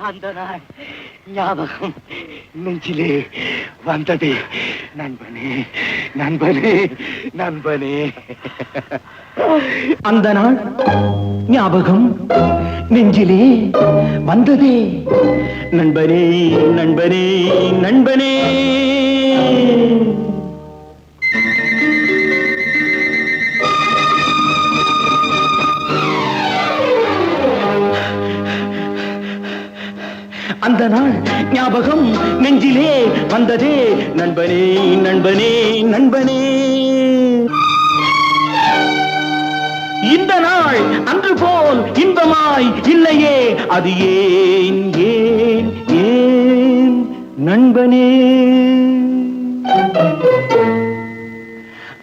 அந்த நாள் ஞாபகம் நெஞ்சிலே வந்ததே நண்பனே நண்பனே நண்பனே. அந்த நாள் ஞாபகம் நெஞ்சிலே வந்ததே நண்பனே நண்பனே நண்பனே. அந்த நாள் ஞாபகம் நெஞ்சிலே வந்ததே நண்பனே நண்பனே நண்பனே. இந்த நாள் அன்று போல் இன்பமாய் இல்லையே, அது ஏன் ஏன் ஏன் நண்பனே.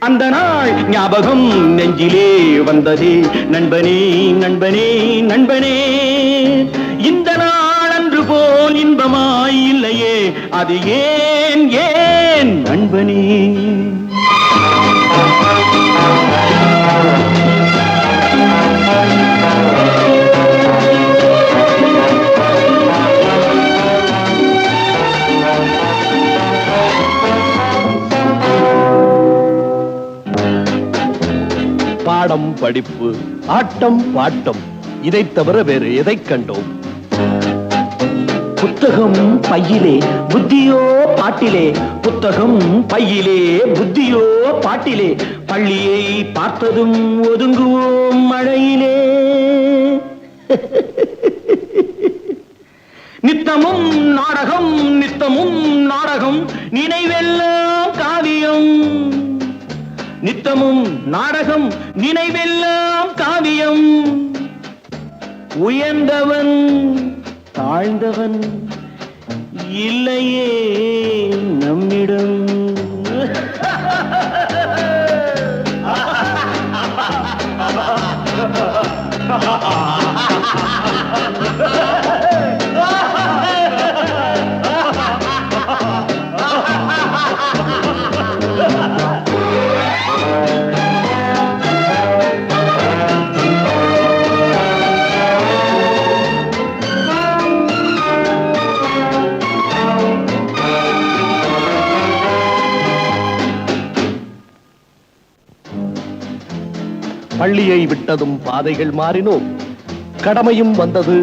அந்த நாள் ஞாபகம் நெஞ்சிலே வந்ததே நண்பனே நண்பனே நண்பனே. இந்த நாள் அன்று போல் இன்பமாய் இல்லையே, அது ஏன் ஏன் நண்பனே. பாடம் படிப்பு ஆட்டம் பாட்டம் இதை தவிர வேறு எதை கண்டோம்? புத்தகம் பையிலே புத்தியோ பாட்டிலே, புத்தகம் பையிலே புத்தியோ பாட்டிலே. பள்ளியை பார்த்ததும் ஒதுங்குவோம் மழையிலே. நித்தமும் நாடகம் நித்தமும் நாடகம், நினைவெல்லாம் காவியம். நித்தமும் நாடகம் நினைவெல்லாம் காவியம். உயர்ந்தவன் தாழ்ந்தவன் இல்லையே நம்மிடம். பள்ளியை விட்டதும் பாதைகள் மாறினோம். கடமையும் வந்தது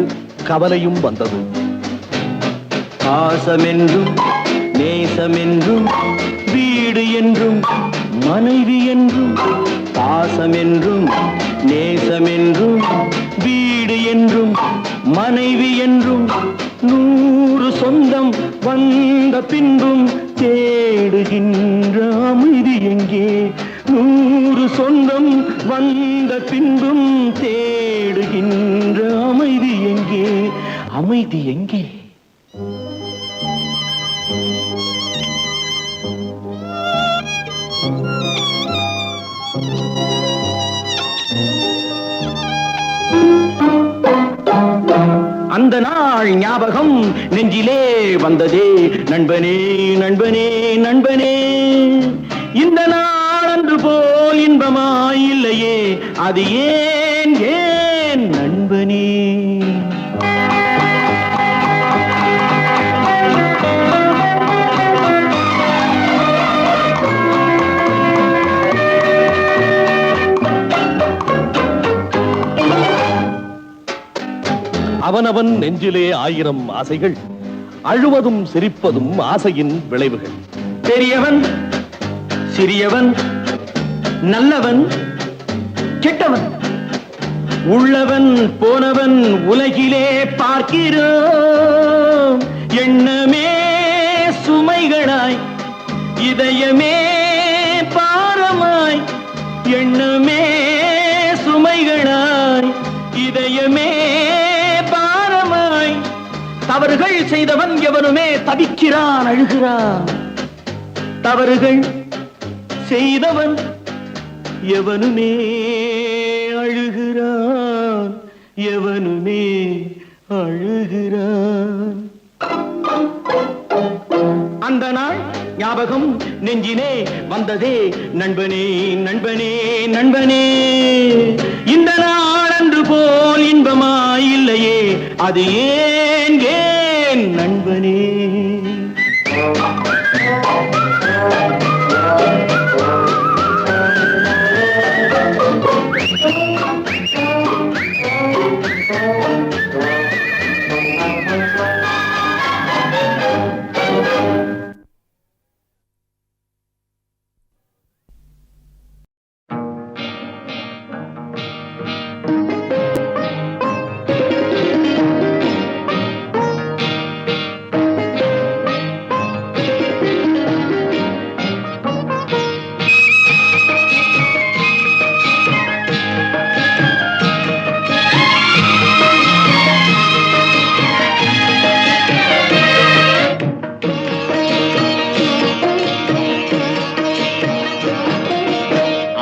கவலையும் வந்தது. பாசமென்றும் நேசமென்றும் வீடு என்றும் மனைவி என்றும். பாசமென்றும் நேசமென்றும் வீடு என்றும் மனைவி என்றும். 100 சொந்தம் வந்த பின்பும் தேடுகின்ற அமைதி எங்கே? 100 சொந்தம் வந்த பின்பும் தேடுகின்ற அமைதி எங்கே? அமைதி எங்கே? அந்த நாள் ஞாபகம் நெஞ்சிலே வந்ததே நண்பனே நண்பனே நண்பனே. இந்த நாள் அன்று போல் இன்பமாய் இல்லையே, அது ஏன் ஏன் நண்பனே. அவனவன் நெஞ்சிலே 1000 ஆசைகள், அழுவதும் சிரிப்பதும் ஆசையின் விளைவுகள். பெரியவன் சிறியவன் நல்லவன் கெட்டவன், உள்ளவன் போனவன் உலகிலே பார்க்கிறோம். எண்ணமே சுமைகளாய் இதயமே பாரமாய். எண்ணமே சுமைகளாய் இதயமே பாரமாய். தவறுகள் செய்தவன் எவனுமே தவிக்கிறான் அழுகிறான். தவறுகள் செய்தவன் எவனுமே அழுகிறான் எவனுமே அழுகிறான். அந்த நாள் ஞாபகம் நெஞ்சினே வந்ததே நண்பனே நண்பனே நண்பனே. இந்த நாள் அது ஏன் ஏன் நண்பனே?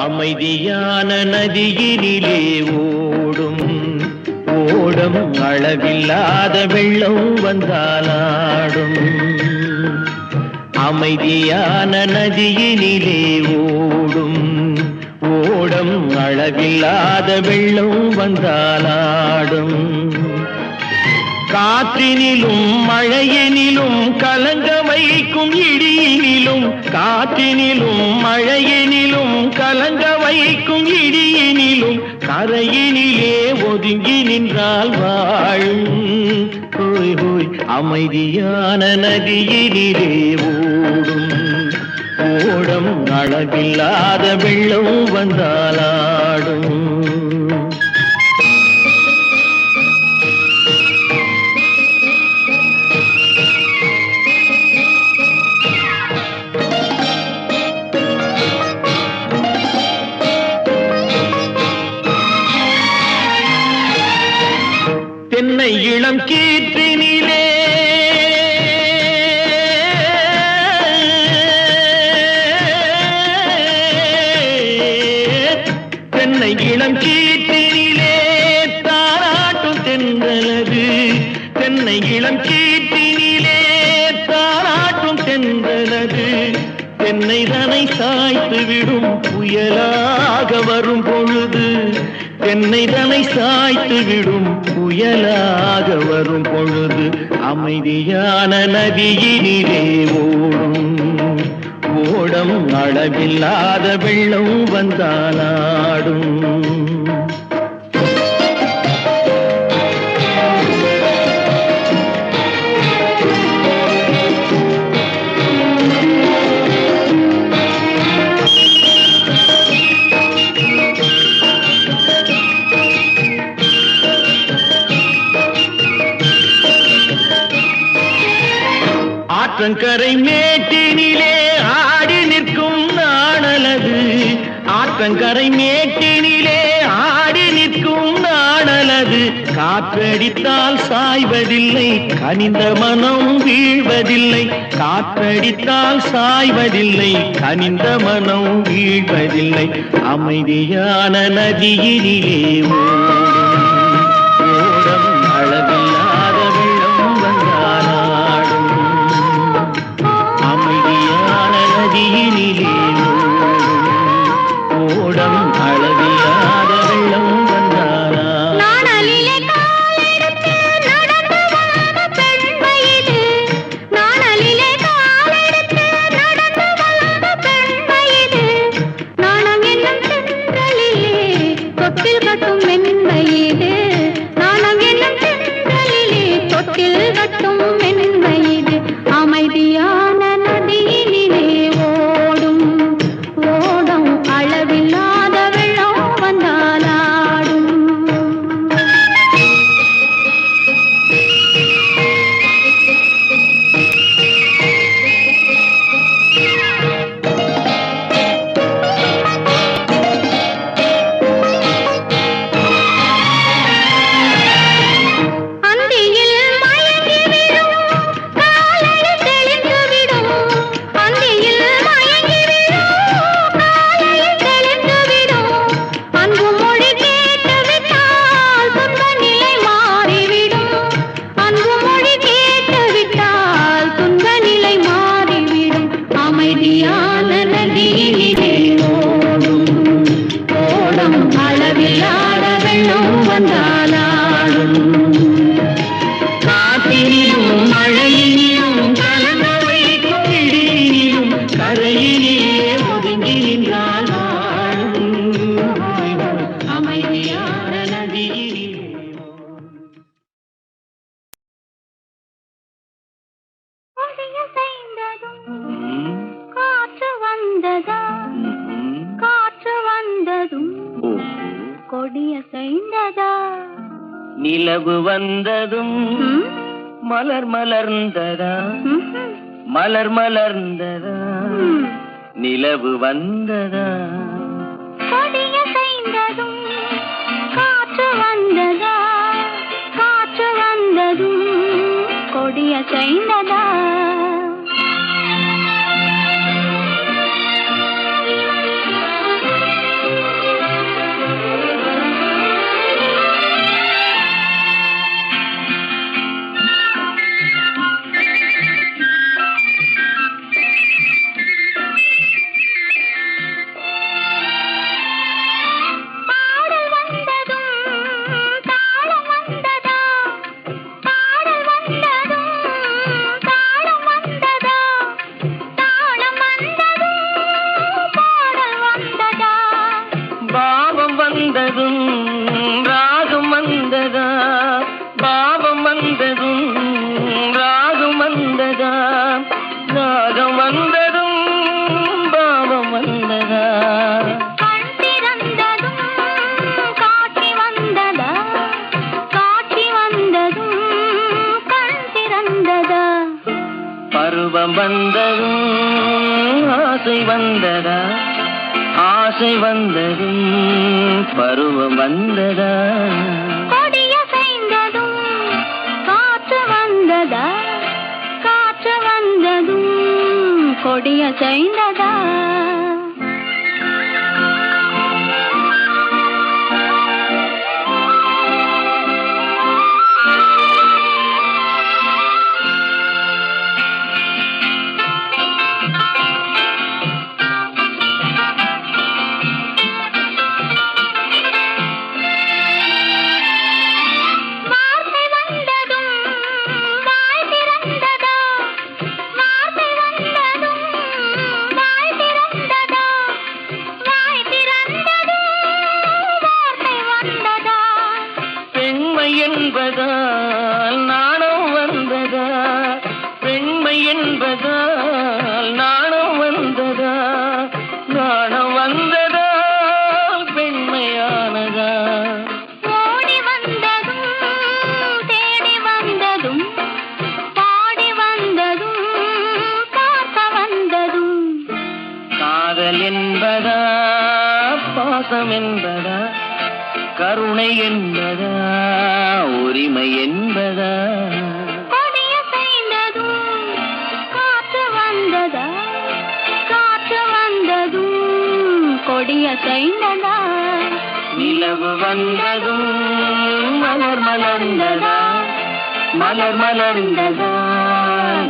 அமைதியான நதியினிலே ஓடும் ஓடம் அளவில்லாத வெள்ளம் வந்தாலாடும். அமைதியான நதியினிலே ஓடும் ஓடம் அளவில்லாத வெள்ளம் வந்தாலாடும். காற்றினிலும் மழையினிலும் கலங்க வைக்கும் இடியினிலும், காற்றினிலும் மழையினிலும் கலங்க வைக்கும் இடியினிலும், கரையினிலே ஒதுங்கி நின்றால் வாழும். ஹோய் ஹோய் அமைதியான நதியினிலே ஓடும் ஓடம் அளவில்லாத வெள்ளம் வந்தாலாடும். தென்னை இளம் கீற்றினிலே தென்னை இளம் கீற்றினிலே தாராட்டும் தென்றலது. தென்னை இளம் கீற்றினிலே தாராட்டும் தென்றலது. தென்னை தனை சாய்த்து விடும் புயலாக வரும் பொழுது, தென்னை தனை சாய்த்து விடும் புயலாக வரும் பொழுது, அமைதியான நதியினிலே ஓடும் ஓடம் அளவில்லாத வெள்ளம் வந்தாலாடும். ஆற்றங்கரை மேட்டினிலே ஆடி நிற்கும் நாணலது. ஆற்றங்கரை மேட்டினிலே ஆடி நிற்கும் நாணலது. காற்றடித்தால் சாய்வதில்லை, கனிந்த மனம் வீழ்வதில்லை. காற்றடித்தால் சாய்வதில்லை, கனிந்த மனம் வீழ்வதில்லை. அமைதியான நதியினிலே ஓடும் அளவில்லாத வெள்ளம் வந்தாலாடும். அமைதியான நதியினிலே ஓடம் அளவில்லாத வெள்ளம் வந்தாலாடும். நாணலிலே காலெடுத்து நடந்து வளர்ந்த பெண் வயது. நாணலிலே காலெடுத்து நடந்து வளர்ந்த பெண் வயது. நாணம் என்னும் தென்றலிலே தொட்டில் கட்டும் மென் வயது. நாணம் என்னும் தென்றலிலே தொட்டில் கட்டும் மென் வயது. அமைதியான நதியினிலே ஓடும் ஓடம் அளவில்லாத வெள்ளம் வந்தாலாடும். அந்தியில் மயங்கி விழும் காலடி தெளிந்து கொடியசைந்ததா நிலவு வந்ததும் மலர் மலர்ந்ததா மலர் மலர்ந்ததா நிலவு வந்ததா கொடியசைந்ததும் காற்று வந்ததா காற்று வந்ததும் கொடியசைந்ததா ராகம் வந்ததா பாவம் வந்ததும் ராகம் வந்ததா ராகம் வந்ததும் பாவம் வந்ததா கண் திறந்ததும் காட்சி வந்ததா காட்சி வந்ததும் கண் திறந்ததா பருவம் வந்ததும் ஆசை வந்ததா ஆசை வந்ததும் பருவம் வந்ததா கொடியசைந்ததும் காற்று வந்ததா காற்று வந்ததும் கொடியசைந்ததா என்பதால் நாணம் வந்ததா பெண்மை என்பதால் நாணம் வந்ததா நாணம் வந்ததால் பெண்மையானதா ஓடி வந்ததும் தேடி வந்ததும் பாடி வந்ததும் பார்க்க வந்ததும் காதல் என்பதா பாசம் என்பதா கருணை என்பதா உரிமை என்பதா கொடியசைந்ததும் காற்று வந்ததா காற்று வந்ததும் கொடியசைந்ததா நிலவு வந்ததும் மலர் மலர்ந்ததா மலர் மலர்ந்ததா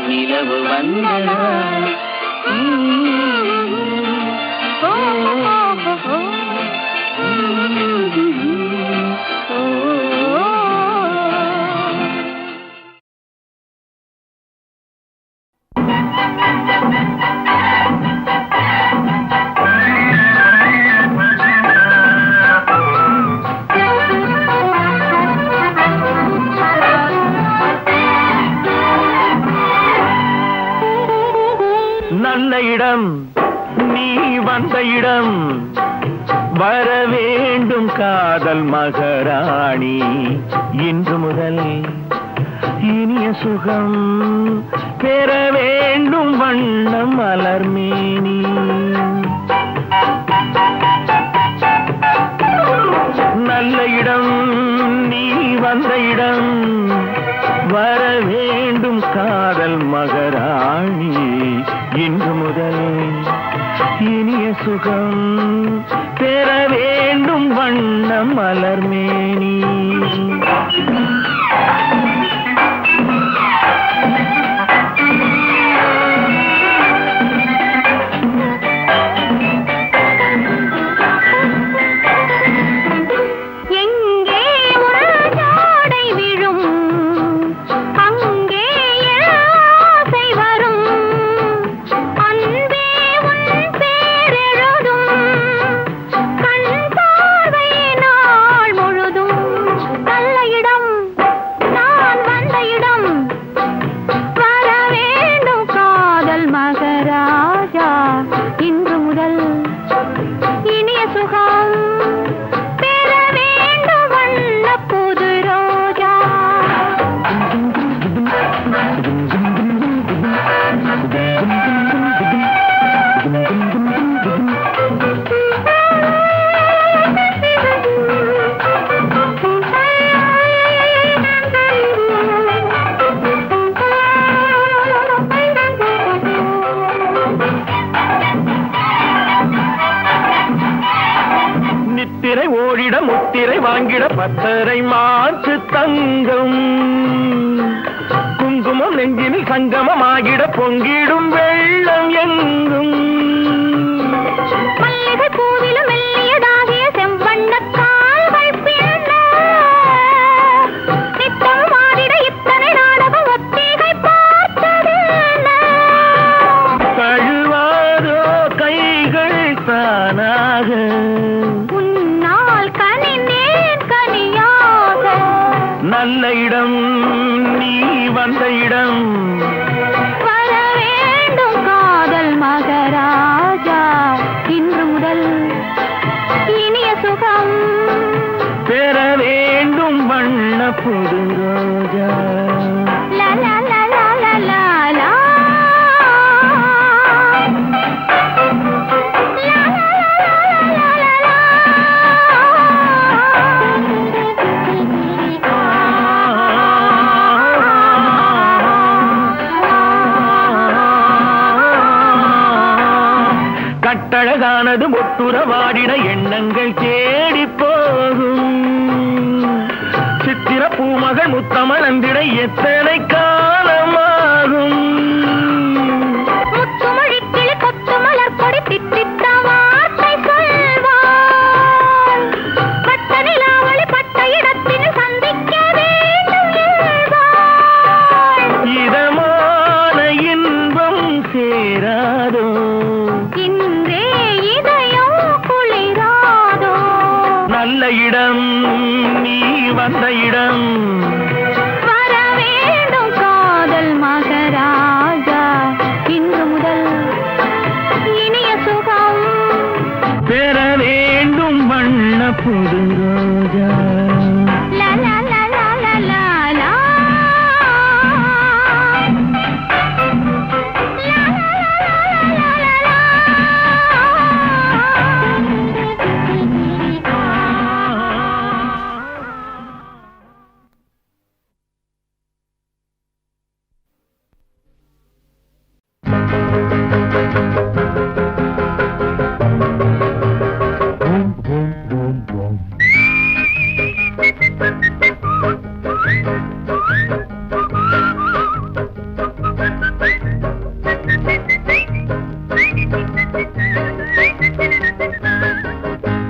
நிலவு வந்ததா ஓ ஓ ஓ நல்ல இடம் நீ வந்த இடம் வர வேண்டும் காதல் மகாராணி இன்று முதல் இனிய சுகம் பெற வேண்டும் வண்ணம் மலர்மேனி நல்ல இடம் நீ வந்த இடம் வர வேண்டும் காதல் மகாராணி இன்று முதல் இனிய சுகம் பெற வேண்டும் வண்ணம் மலர்மேனி முழுதும் முத்திரை வாங்கிட பத்தரை மாற்று தங்கம் குங்குமம் நெஞ்சினில் சங்கமமாகிட பொங்கிடும் வெள்ளம் எங்கும் மல்லிகை பூவிலும் மெல்லியதாகிய செவ்வண்ண கால்கள் பின்ன நித்தம் மாறிட இத்தனை நாடகம் ஒத்திகை பார்த்தது கழுவாதோ கைகள் தானாக உன்னால் கனிந்தேன் கனியாக நல்ல இடம் நீ வந்த இடம் வர வேண்டும் காதல் மகராஜா இன்று முதல் இனிய சுகம் பெற வேண்டும் வண்ண புது ரோஜா லா லா லா லா லா லா லா. லா லா லா லா லா லா. கட்டழகானது முத்துறவாடிட எண்ணங்கள் தேடி போகும் சித்திர பூமகள் முத்தமலந்திட எத்தனை காலமாகும் முத்துமொழிக்கிளி கொத்து மலர்கொடி தித்தித்த வார்த்தை சொல்வாள் பட்ட நிலாவளி பட்ட இடத்தில் சந்திக்க வேண்டும் என்பாள். இதமான இன்பம் சேராதோ இன்றே இதயம் குளிராதோ நல்ல இடம் நீ வந்த இடம் வர வேண்டும் காதல் மகராஜா இன்று முதல் இனிய சுகம் பெற வேண்டும் வண்ண புது ரோஜா லா லா லா லா லா லா லா. லா லா லா லா லா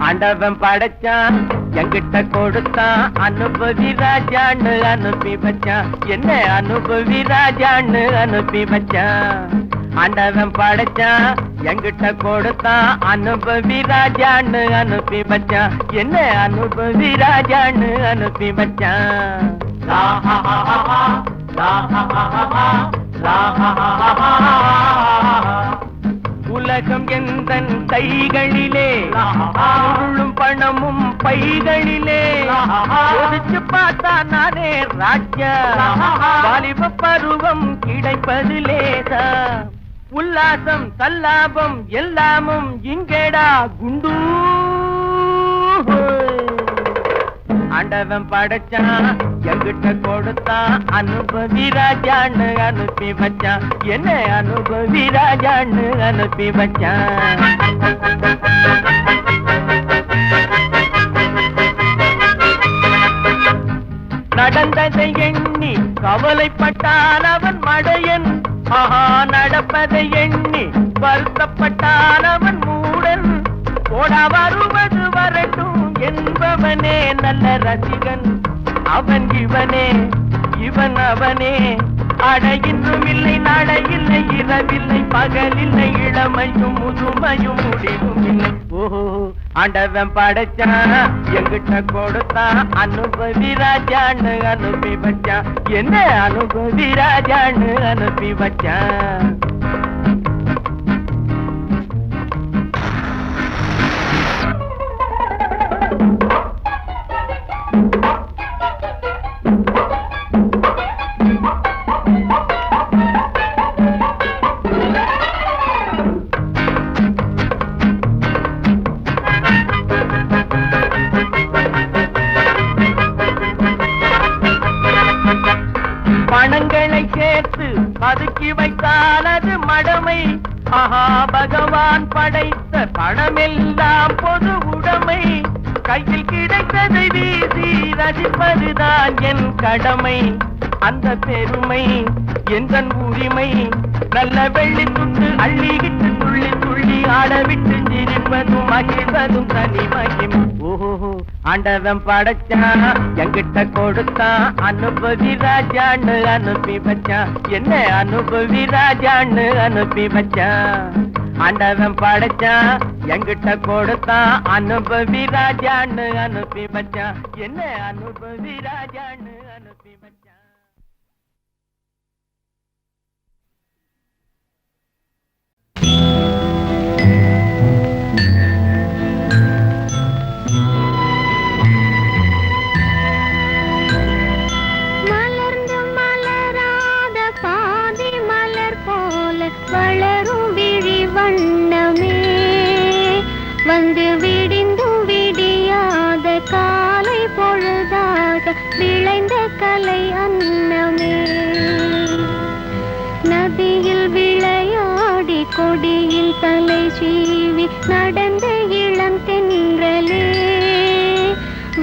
ஆண்டவன் படைச்சான் என்கிட்ட கொடுத்தான் அனுபவி ராஜான்னு அனுப்பி வச்சான் என்ன அனுபவி ராஜான்னு அனுப்பி வச்சான் ஆண்டவன் படைச்சான் என்கிட்ட கொடுத்தான் அனுபவி ராஜான்னு அனுப்பி வச்சான் என்ன அனுபவி ராஜான்னு அனுப்பி வச்சான் உலகம் எந்தன் கைகளிலே பொருளும் பணமும் பைகளிலே யோசிச்சு பார்த்தா நானே ராஜா வாலிப பருவம் கிடைப்பது லேசா உல்லாசம் சல்லாபம் எல்லாமும் இங்கேடா குண்டு ஆண்டவன் படைச்சான் என்கிட்ட கொடுத்தான் அனுபவி ராஜான்னு அனுப்பி வச்சான் என்ன அனுபவி ராஜான்னு அனுப்பி வச்சான் நடந்ததை எண்ணி கவலைப்பட்டான் அவன் மடையன் ஆஹா நடப்பதை எண்ணி வருத்தப்பட்டான் அவன் மூடன் போடா வருவது வரட்டும் என்பவனே நல்ல ரசிகன் அவன் இவனே இவன் அவனே அட இன்றும் இல்லை நாளை இல்லை இரவில்லை பகலில்லை இளமையும் முதுமையும் முடிவும் இல்லை ஓஹோ ஆண்டவன் படைச்சான் என்கிட்ட கொடுத்தான் அனுபவி ராஜான்னு அனுப்பி வச்சான் என்ன அனுபவி ராஜான்னு அனுப்பி வச்சான் பணங்களை சேர்த்து பதுக்கி வைத்தால் அது மடமை ஆஹா பகவான் படைத்த பணமெல்லாம் பொது உடைமை கையில் கிடைத்ததை வீசி ரசிப்பதுதான் என் கடமை. அந்த பெருமை எந்தன் உரிமை. நல்ல வெள்ளி துண்டு அள்ளிக்கிட்டு துள்ளி துள்ளி ஆடவிட்டு சிரிப்பதும் மகிழ்வதும் தனி மகிம். ஓஹோ ஆண்டவன் படைச்சான் என்கிட்ட கொடுத்தான் அனுபவி ராஜான்னு அனுப்பி வச்சான். என்ன அனுபவி ராஜான்னு அனுப்பி வச்சான். ஆண்டவன் படைச்சான் என்கிட்ட கொடுத்தான் அனுபவி ராஜான்னு அனுப்பி வச்சான். என்ன அனுபவி ராஜான்னு அனுப்பி வச்சான். மலர்ந்து மலராத பாதி மலர் போல வளரும் விழி வண்ணமே, வந்து விடிந்தும் விடியாத காலை பொழுதாக விளைந்த கலை அன்னமே. நதியில் விளையாடி கொடியில் தலை சீவி நடந்த இளம் தென்றலே,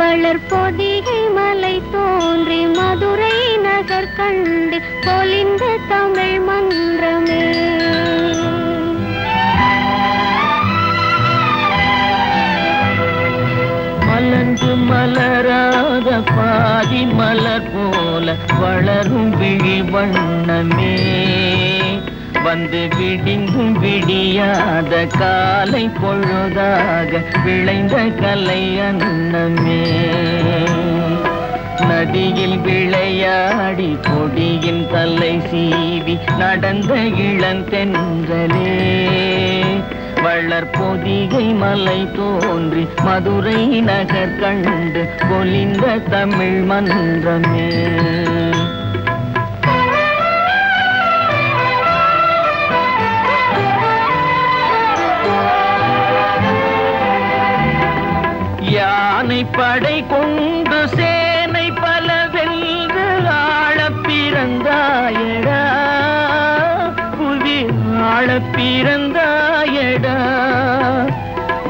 வளர்பொதிகை மலை தோன்றி மதுரை நகர் கண்டு பொலிந்த தமிழ் மன்றமே. மலர்ந்து மலராத பாதி மலர் போல வளரும் விழி வண்ணமே, வந்து விடிந்தும் விடியாத காலை பொழுதாக விளைந்த கலை அன்னமே. நதியில் விளையாடி கொடியின் தலை சீவி நடந்த இளந்தென்றலே, வளர்பொதிகை மலை தோன்றி மதுரை நகர் கண்டு பொலிந்த தமிழ் மன்றமே. யானை படை கொண்டு சேனை பல வென்று ஆளப் பிறந்தாயடா, புவி ஆளப் பிறந்தாயடா.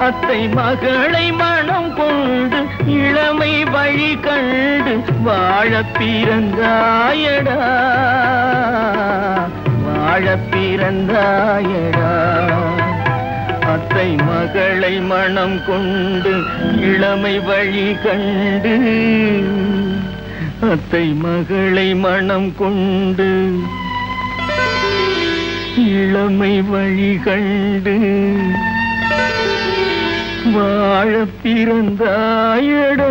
அத்தை மகளை மனம் கொண்டு இளமை வழி கண்டு வாழப் பிறந்தாயடா, வாழப் பிறந்தாயடா. அத்தை மகளை மனம் கொண்டு இளமை வழி கண்டு, அத்தை மகளை மனம் கொண்டு இளமை வழி கண்டு வாழப் பிறந்தாயடா.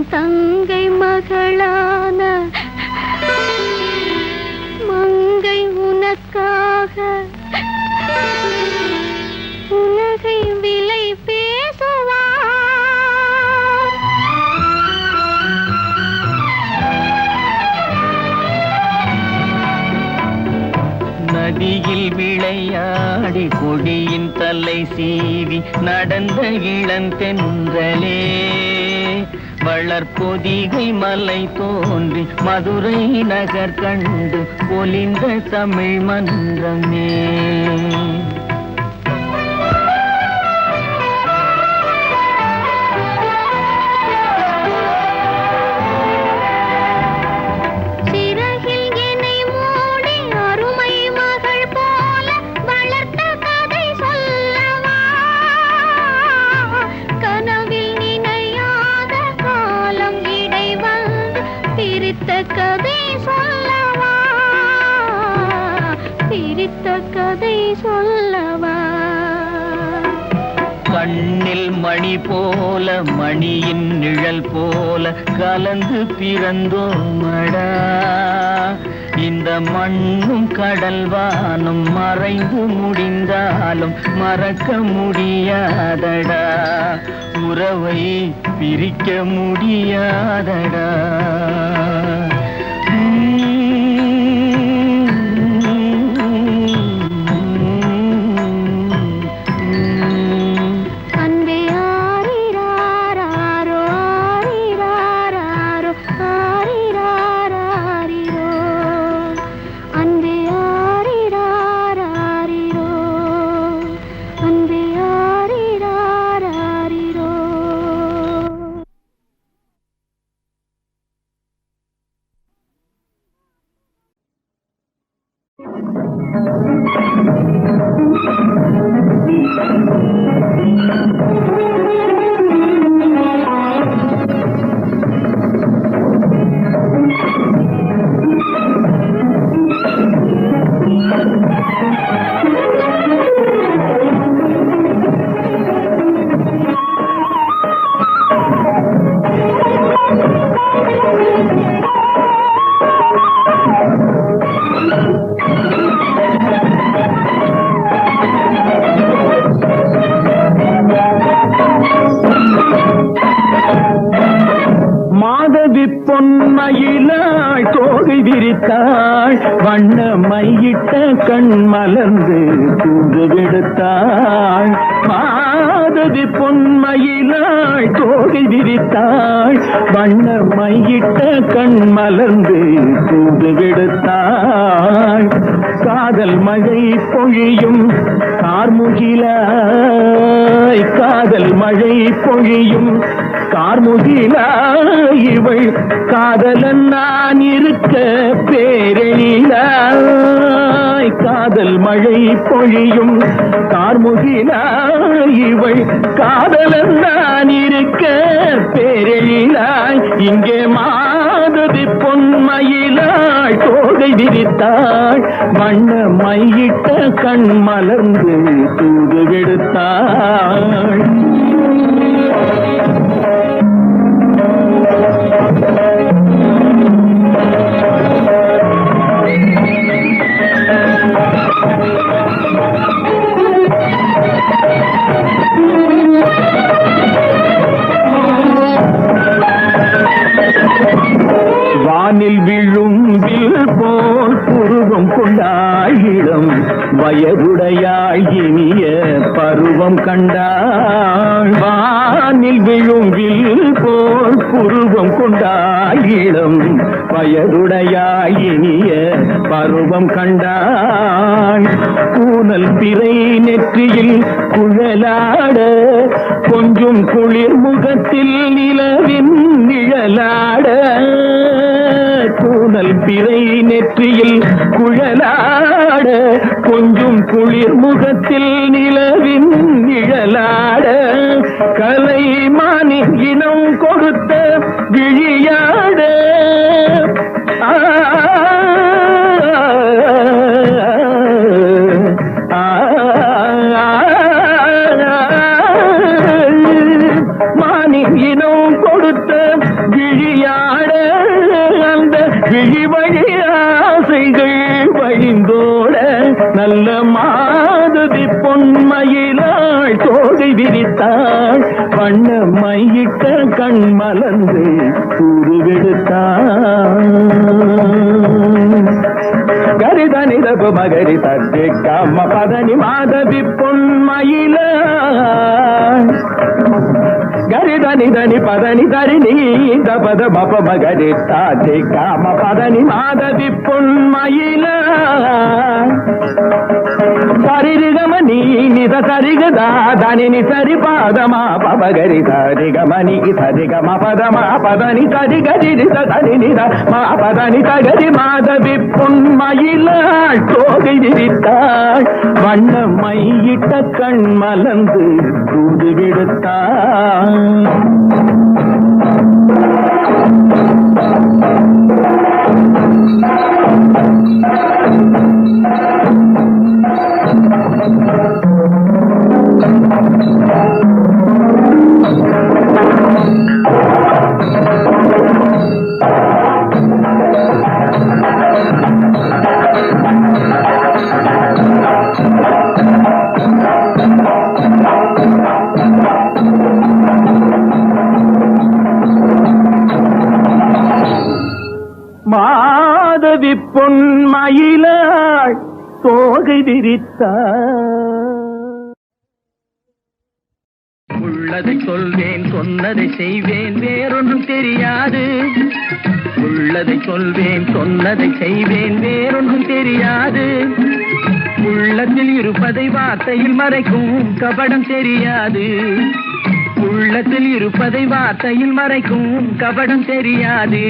தங்கை மகளான மங்கை உனக்காக உலகை விலை பேசுவார். நதியில் விளையாடி கொடியின் தலை சீவி நடந்த இளந்தென்றலே, வளர்பொதிகை மலை தோன்றி மதுரை நகர் கண்டு பொலிந்த தமிழ் மன்றமே. கண்ணில் மணி போல மணியின் நிழல் போல கலந்து பிறந்தோமடா. இந்த மண்ணும் கடல் வானும் மறைந்து முடிந்தாலும் மறக்க முடியாதடா. உறவை பிரிக்க முடியாதடா. பொன்மயிலாய் தோகை விரித்தாள், வண்ண மையிட்ட கண் மலர்ந்து தூது விடுத்தாள். மாதவி பொன்மயிலாய் தோகை விரித்தாள், வண்ண மையிட்ட கண் மலர்ந்து தூது விடுத்தாள். காதல் மழை பொழியும் கார்முகிலாய், காதல் மழை பொழியும் கார்முகிலாய், இவள் காதலன் நான் இருக்க பேரெழிலாய். காதல் மழை பொழியும் கார்முகிலாய், இவள் காதலன் நான் இருக்க பேரெழிலாய். இங்கே மாதவி பொன்மயிலாய் தோகை விரித்தாள், வண்ண மையிட்ட கண் மலர்ந்து தூது விடுத்தாள். வானில் விழும் வில் போல் புருவம் கொண்டாயிடம், வயதுடையாய் இனிய பருவம் கண்டாள். வானில் விழும் வில் போல் புருவம் கொண்டாயிடம், வயதுடையாய் இனிய பருவம் கண்டாள். கூனல் பிறை நெற்றியில் குழலாட, கொஞ்சம் குளிர் முகத்தில் நிலவின் நிழலாட. கூனல் பிறை நெற்றியில் குழலாட, கொஞ்சம் குளிர் முகத்தில் நிலவின் நிழலாட. கலைமானின் இனம் கொடுத்த விழியாட, மானின் இனம் கொடுத்த விழியாட. அந்த விழி வழி ஆசைகள் வழிந்தோட, நல்ல மாதவி பொன்மயிலாய் தோகை விரித்தாள், வண்ண மையிட்ட கண் மலர்ந்து கூறு விடுத்தாள். கரிதனி தப மகரி தட்டி கம்ம பதனி மாதவி பொன்மயிலாய். கரிதனி தனி பதனி தரிணி தபத பப மகரி தாத்தி காம பதனி மாதவி பொன்மயிலாய். சரிகமணி நித சரிகதா தனி சரி பாதமா பபகரி சரிகமணி சரிகம பதமா பதனி சரிகரி தனி நித மா பதனி தகரி மாதவி பொன்மயிலாய் தோகை விரித்தாள், வண்ண மையிட்ட கண் மலர்ந்து தூது விடுத்தாள். மாதவி பொன்மயிலாள் தோகை விரித்தாள். உள்ளதை சொல்வேன், சொன்னதை செய்வேன், வேறொன்றும் தெரியாது. உள்ளதை சொல்வேன், சொன்னதை செய்வேன், வேறொன்றும் தெரியாது. உள்ளத்தில் இருப்பதை வார்த்தையில் மறைக்கும் கபடம் தெரியாது. உள்ளத்தில் இருப்பதை வார்த்தையில் மறைக்கும் கபடம் தெரியாது.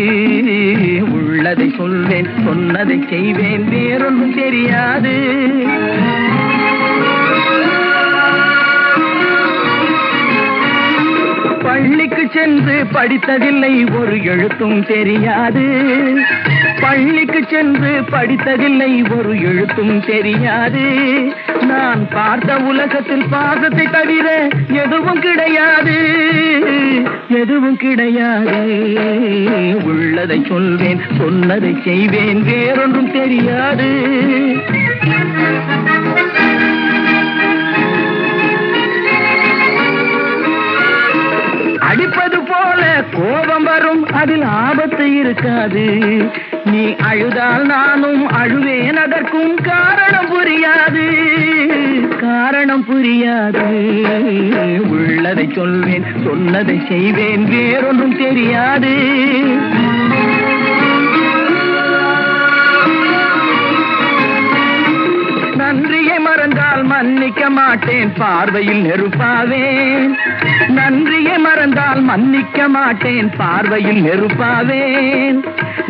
உள்ளதை சொல்வேன், சொன்னதை செய்வேன், வேறொன்றும் தெரியாது. பள்ளிக்கு சென்று படித்ததில்லை, ஒரு எழுத்தும் தெரியாது. பள்ளிக்கு சென்று படித்ததில்லை, ஒரு எழுத்தும் தெரியாது. நான் பார்த்த உலகத்தில் பாசத்தை தவிர எதுவும் கிடையாது, எதுவும் கிடையாது. உள்ளதை சொல்வேன், சொன்னதை செய்வேன், வேறொன்றும் தெரியாது. அடிப்பது போல கோபம் வரும், அதில் ஆபத்து இருக்காது. நீ அழுதால் நானும் அழுவேன், அதற்கும் காரணம் புரியாது, காரணம் புரியாது. உள்ளதை சொல்வேன், சொன்னதை செய்வேன், வேறொன்றும் தெரியாது. நன்றியை மறந்தால் மன்னிக்க மாட்டேன், பார்வையில் நெருப்பாவேன். நன்றியை மறந்தால் மன்னிக்க மாட்டேன், பார்வையில் நெருப்பாவேன்.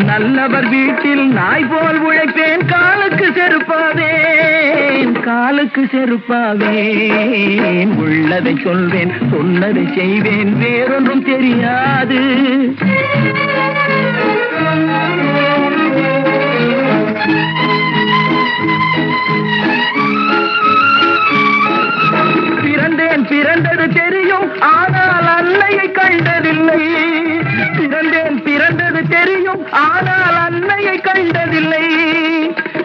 நல்லவர் வீட்டில் நாய் போல் உழைப்பேன், காலுக்கு செருப்பாவேன், காலுக்கு செருப்பாவேன். உள்ளதை சொல்வேன், சொன்னதை செய்வேன், வேறொன்றும் தெரியாது. பிறந்தேன், பிறந்தது தெரியும், ஆனால் அன்னையை கண்டதில்லை. பிறந்தேன், பிறந்தது தெரியும், ஆனால் அன்னையை கண்டதில்லை.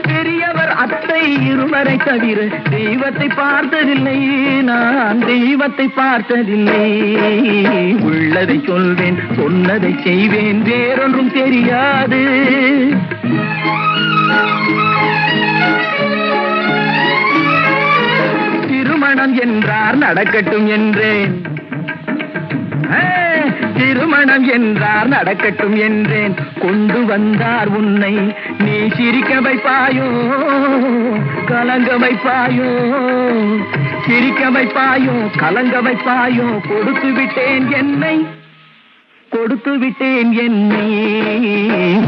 பெரியவர் அத்தை இருவரை தவிர தெய்வத்தை பார்த்ததில்லை, நான் தெய்வத்தை பார்த்ததில்லை. உள்ளதை சொல்வேன், சொன்னதை செய்வேன், வேறொன்றும் தெரியாது. திருமணம் என்றார் நடக்கட்டும் என்றேன், திருமணம் என்றார் நடக்கட்டும் என்றேன். கொண்டு வந்தார் உன்னை, நீ சிரிக்க வைப்பாயோ, கலங்க வைப்பாயோ, சிரிக்க வைப்பாயோ, கலங்க வைப்பாயோ. கொடுத்து விட்டேன் என்னை, கொடுத்து விட்டேன் என்னை.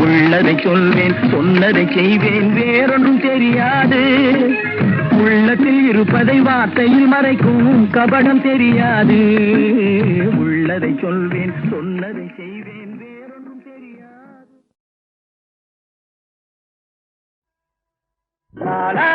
உள்ளதை சொல்வேன், சொன்னதை செய்வேன், வேறொன்றும் தெரியாது. உள்ளத்தில் இருப்பதை வார்த்தையில் மறைக்கும் கபடம் தெரியாது. உள்ளதை சொல்வேன், சொன்னதை செய்வேன், வேறொன்றும் தெரியாது. லாலா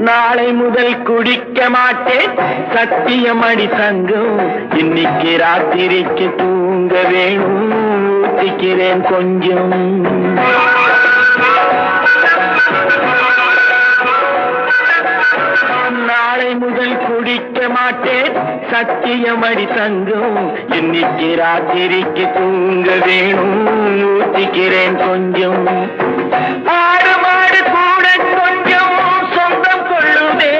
நாளை முதல் குடிக்க மாட்டேன், சத்தியம் அடி தங்கம். இன்னைக்கு ராத்திரிக்கு தூங்க வேணும், ஊத்திக்கிறேன் கொஞ்சம். நாளை முதல் குடிக்க மாட்டேன், சத்தியம் அடி தங்கம். இன்னைக்கு ராத்திரிக்கு தூங்க வேணும், ஊத்திக்கிறேன் கொஞ்சம். ஆடு மாடு கூட கொஞ்சம் சொந்தம் கொள்ளுதே,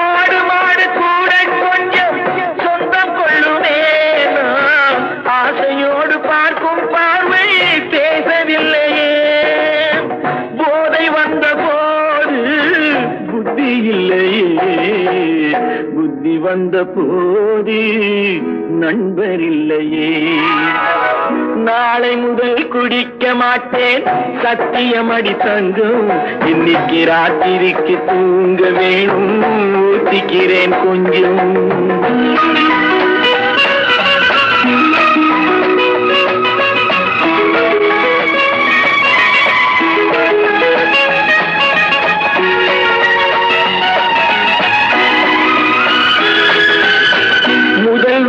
ஆடு மாடு கூட கொஞ்சம் சொந்தம் கொள்ளுதே. ஆசையோடு பார்க்கும் பார்வை பேசவில்லையே, போதை வந்த போது புத்தி இல்லையே, புத்தி வந்த போது நண்பர் இல்லையே. நாளை முதல் குடிக்க மாட்டேன், சத்தியம் அடி தங்கம். இன்னைக்கு ராத்திரிக்கு தூங்க வேணும், ஊத்திக்கிறேன் கொஞ்சம். முதல்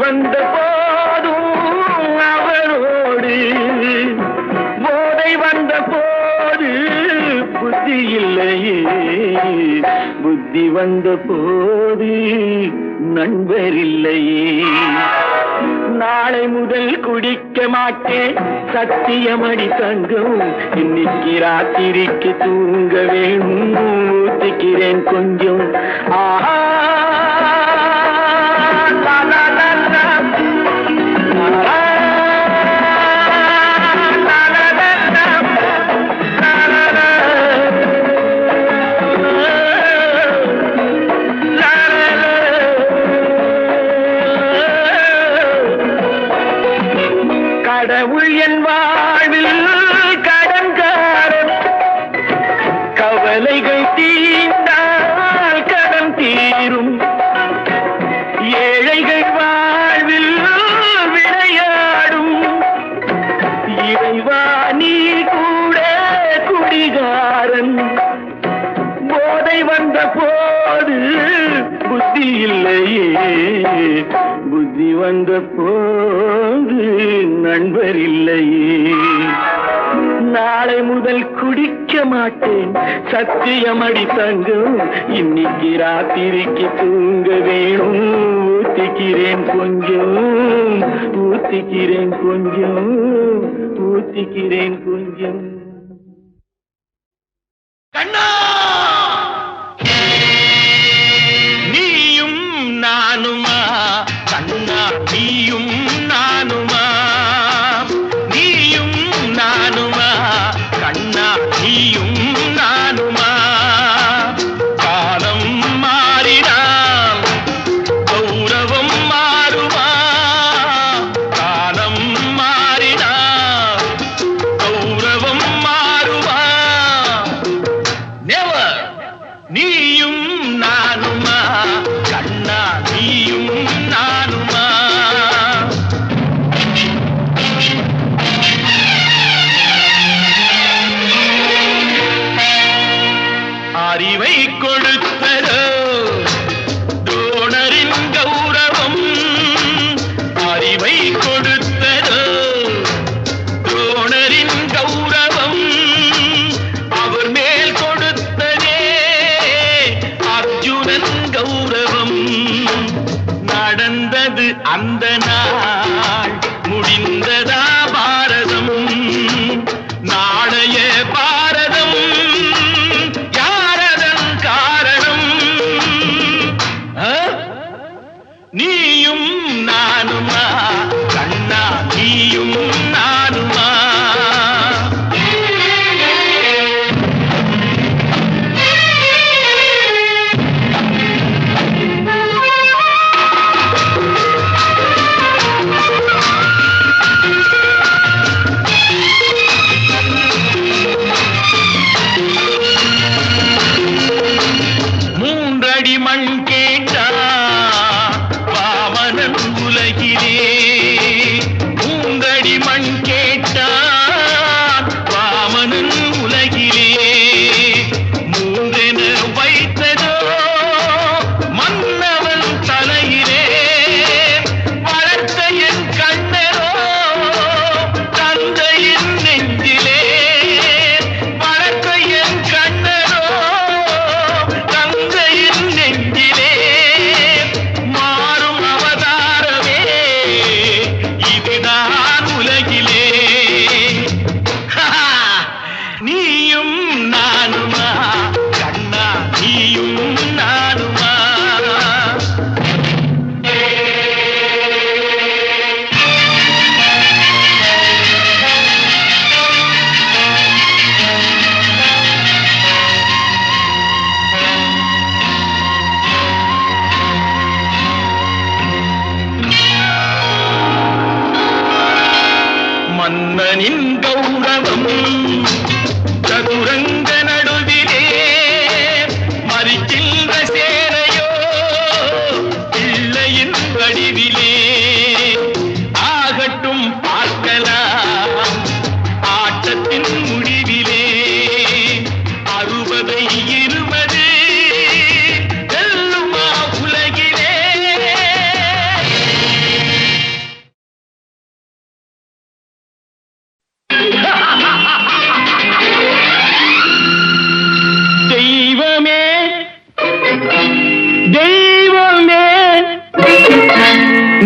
வந்த போதும் அவனோடு போதை வந்த போது புத்தி இல்லையே புத்தி வந்த போது நண்பர் இல்லையே நாளை முதல் குடிக்க மாட்டேன் சத்தியமடி தங்கம் இன்னைக்கு ராத்திரிக்கு தூங்க வேணும் ஊத்திக்கிறேன் கொஞ்சம் ஆஹா கடவுள் என் வாழ்வில் கடன்காரன் கவலைகள் தீர்ந்தால் கடன் தீரும் ஏழைகள் வாழ்வில் விளையாடும் இறைவா நீ கூட குடிகாரன் போதை வந்த போது புத்தி இல்லையே புத்தி வந்த போது நண்பர் இல்லையே நாளை முதல் குடிக்க மாட்டேன் சத்தியமடி தங்கம் இன்னைக்கு ராத்திரிக்கு தூங்க வேணும் ஊத்திக்கிறேன் கொஞ்சம் ஊத்திக்கிறேன் கொஞ்சம் ஊத்திக்கிறேன் கொஞ்சம் கண்ணா நீயும் நானுமா கண்ணா நீயும் நானுமா நீயும் நானுமா கண்ணா நீயும் நானுமா காலம் மாறினால் கௌரவம் மாறுமா காலம் மாறினால் கௌரவம் மாறுமா நெவர் நீயும் நானுமா கண்ணா நீயும் நானுமா அறிவை கொடுத்ததோ தோணரின் கௌரவம் அறிவை கொடுத்ததோ தோணரின் கௌரவம் அவர் மேல் கொடுத்ததே அர்ஜுனன் கௌரவம் நடந்தது அந்த நாள் முடிந்ததா பாரதம் நாளைய பாரதம் யாரதன் காரணம் நீயும் நானுமா கண்ணா நீயும் நானுமா மூன்றடி மண் கேட்டா வாமனன் உலகிலே மூன்றடி மண் கேட்டான் வாமனன் உலகிலே மூன்றென வைத்ததோ மன்னவன் தலையிலே வளர்த்த என் கண்ணரோ தந்தையின் நெஞ்சிலே வளர்த்த என் கண்ணரோ தந்தையின் நெஞ்சிலே மாறும் அவதாரமே இதுதான் உலகிலே நீயும் நானுமா கண்ணா நீயும் நானுமா மன்னனின் கௌரவம் சதுரங்க நடுவிலே மறிக்கின்ற சேனையோ பிள்ளையின் வடிவிலே ஆகட்டும் பார்க்கலாம் ஆட்டத்தின் முடிவிலே 60 20 வெல்லுமா உலகிலே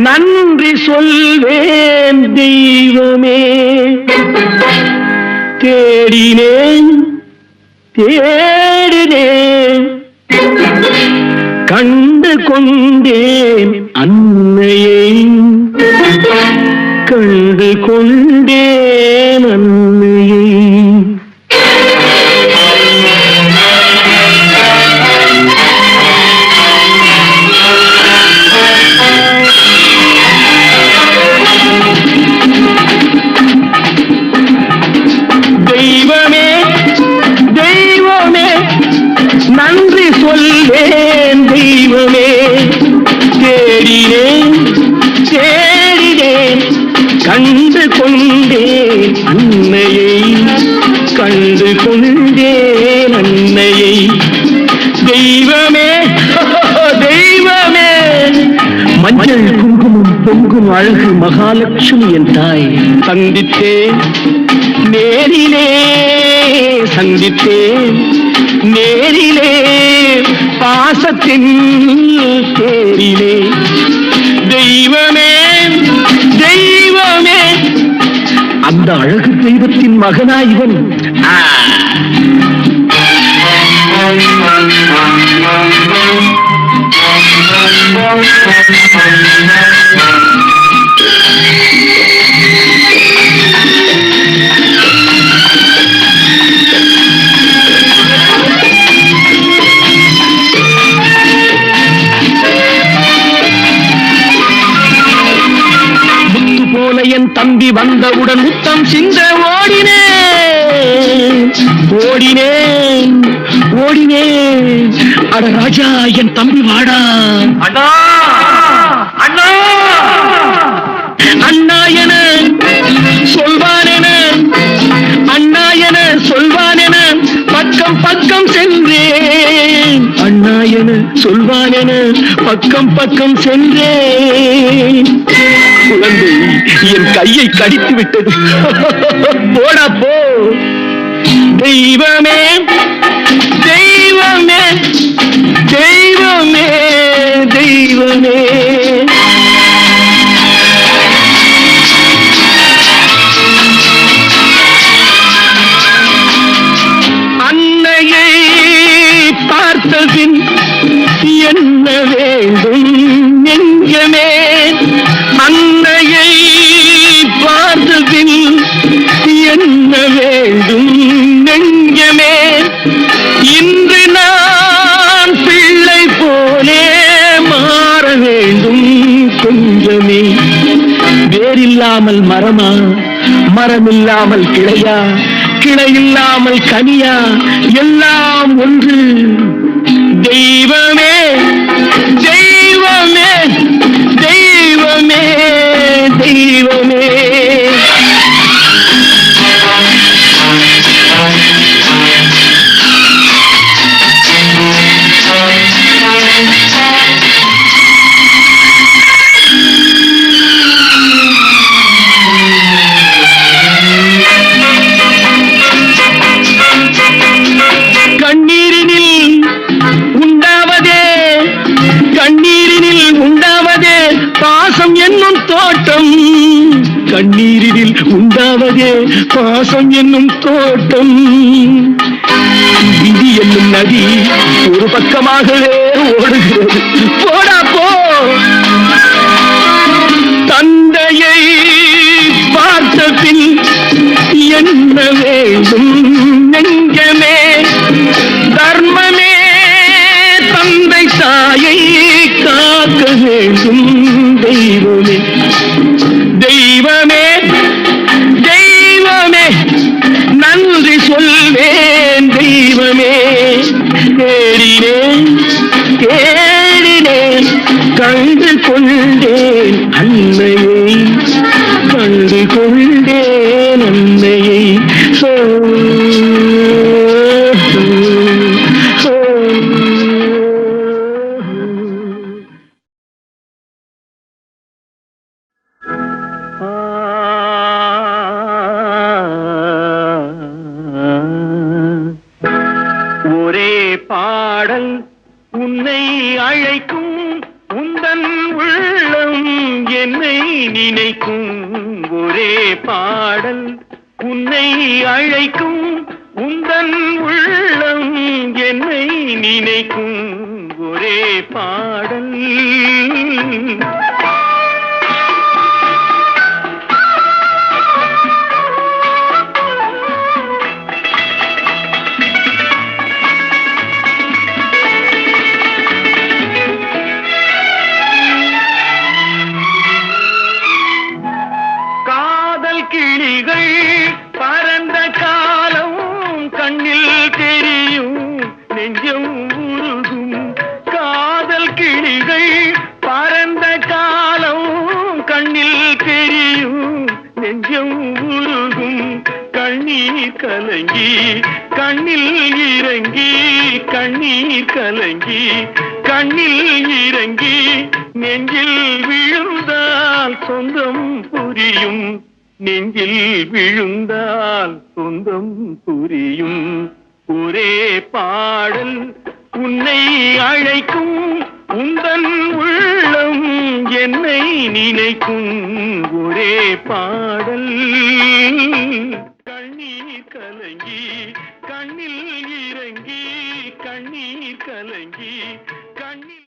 நன்றி சொல்வேன் தெய்வமே. தேடினேன் தேடினேன் கண்டு கொண்டேன் அன்னையை, கண்டு கொண்டேன் அன்னையை. தெய்வமே தெய்வமே நன்றி சொல்வேன் தெய்வமே. தேடினேன் தேடினேன் கண்டு கொண்டேன் அன்னையை, கண்டு கொண்டேன் அன்னையை. தெய்வமே தெய்வமே மஞ்சள் குங்குமம் பொங்கும் அழகு மகாலட்சுமி என் தாய். சந்தித்தேன் நேரிலே, சந்தித்தேன் நேரிலே, பாசத்தின் தேரிலே. தெய்வமே தெய்வமே அந்த அழகு தெய்வத்தின் மகனா இவன். என் தம்பி வந்தவுடன் முத்தம் சிந்த ஓடினேன் ஓடினேன் ஓடினேன். அட ராஜா என் தம்பி வாடா. அண்ணா அண்ணா அண்ணா என சொல்வானென, அண்ணா என சொல்வானென பக்கம் பக்கம் சென்றேன். அண்ணா என சொல்வானென பக்கம் பக்கம் சென்றேன். குழந்தை என் கையை கடித்து விட்டது. போடா போ. தெய்வமே தெய்வமே தெய்வமே தெய்வமே. அன்னையை பார்த்தபின் என்ன வேண்டும் நெஞ்சமே, அன்னையை பார்த்தபின் என்ன வேண்டும் நெஞ்சமே. இன்று நான் பிள்ளை போலே மாற வேண்டும் கொஞ்சமே. வேரில்லாமல் மரமா, மரமில்லாமல் கிளையா, கிளையில்லாமல் கனியா, எல்லாம் ஒன்று. தெய்வமே தெய்வமே தெய்வமே தெய்வமே. கண்ணீரினில் உண்டாவதே, கண்ணீரினில் உண்டாவதே பாசம் என்னும் தோட்டம். கண்ணீரில் உண்டாவதே பாசம் என்னும் தோட்டம். விதி என்னும் நதி ஒரு பக்கமாகவே ஓடுகிறது. போடா போ. தந்தையை பார்த்த பின் என்ன வேண்டும் நெஞ்சமே. தர்மமே தந்தை தாயை காக்க வேண்டும். தெய்வமே தெய்வமே தெய்வமே நன்றி சொல்வேன் தெய்வமே. தேடினேன் தேடினேன் கண்டு கொள் நினைக்கும் ஒரே பாடல் உன்னை அழைக்கும் உந்தன் உள்ளம் என்னை நினைக்கும் ஒரே பாடல் கிளிகள் பறந்த காலம் கண்ணில் தெரியும் நெஞ்சம் உருகும் காதல் கிளிகள் பறந்த காலம் கண்ணில் தெரியும் நெஞ்சம் உருகும் கண்ணீர் கலங்கி கண்ணில் இறங்கி கண்ணீர் கலங்கி கண்ணில் இறங்கி நெஞ்சில் விழுந்தால் சொந்தம் புரியும் நெஞ்சில் விழுந்தால் சொந்தம் புரியும் ஒரே பாடல் உன்னை அழைக்கும் உந்தன் உள்ளம் என்னை நினைக்கும் ஒரே பாடல் கண்ணீர் கலங்கி கண்ணில் இறங்கி கண்ணீர் கலங்கி